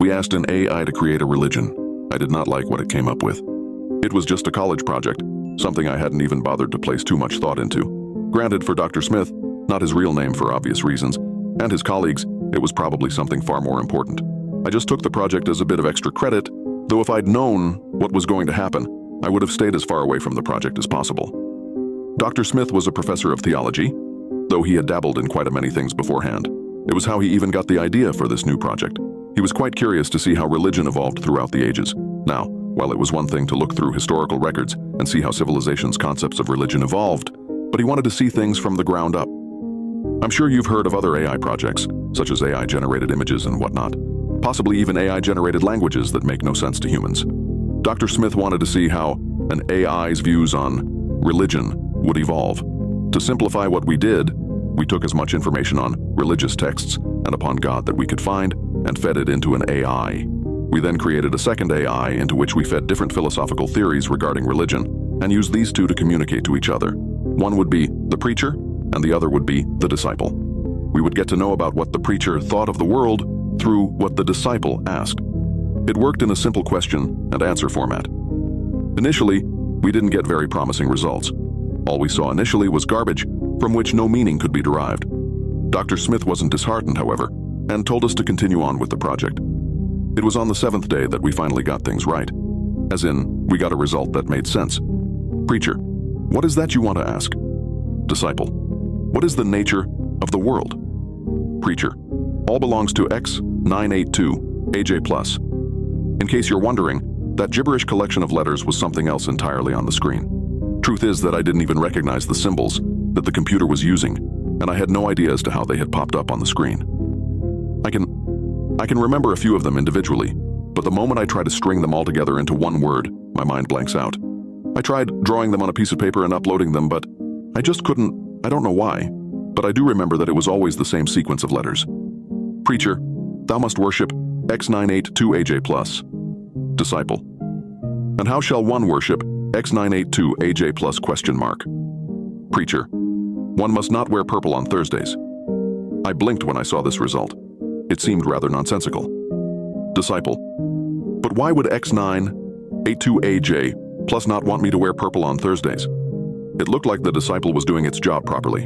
We asked an AI to create a religion. I did not like what it came up with. It was just a college project, something I hadn't even bothered to place too much thought into. Granted, for Dr. Smith, not his real name for obvious reasons, and his colleagues, it was probably something far more important. I just took the project as a bit of extra credit, though if I'd known what was going to happen, I would have stayed as far away from the project as possible. Dr. Smith was a professor of theology, though he had dabbled in quite a many things beforehand. It was how he even got the idea for this new project. He was quite curious to see how religion evolved throughout the ages. Now, while it was one thing to look through historical records and see how civilization's concepts of religion evolved, but he wanted to see things from the ground up. I'm sure you've heard of other AI projects, such as AI-generated images and whatnot, possibly even AI-generated languages that make no sense to humans. Dr. Smith wanted to see how an AI's views on religion would evolve. To simplify what we did, we took as much information on religious texts and upon God that we could find and fed it into an AI. We then created a second AI into which we fed different philosophical theories regarding religion and used these two to communicate to each other. One would be the preacher, and the other would be the disciple. We would get to know about what the preacher thought of the world through what the disciple asked. It worked in a simple question and answer format. Initially, we didn't get very promising results. All we saw initially was garbage from which no meaning could be derived. Dr. Smith wasn't disheartened, however, and told us to continue on with the project. It was on the 7th day that we finally got things right. As in, we got a result that made sense. Preacher, what is that you want to ask? Disciple, what is the nature of the world? Preacher, all belongs to X982 AJ+. In case you're wondering, that gibberish collection of letters was something else entirely on the screen. Truth is that I didn't even recognize the symbols that the computer was using, and I had no idea as to how they had popped up on the screen. I can remember a few of them individually, but the moment I try to string them all together into one word, my mind blanks out. I tried drawing them on a piece of paper and uploading them, but I just couldn't. I don't know why, but I do remember that it was always the same sequence of letters. Preacher, thou must worship X982 AJ+. Disciple, and how shall one worship X982 AJ+? Preacher, one must not wear purple on Thursdays. I blinked when I saw this result. It seemed rather nonsensical. Disciple, but why would X982 AJ+ not want me to wear purple on Thursdays? It looked like the disciple was doing its job properly.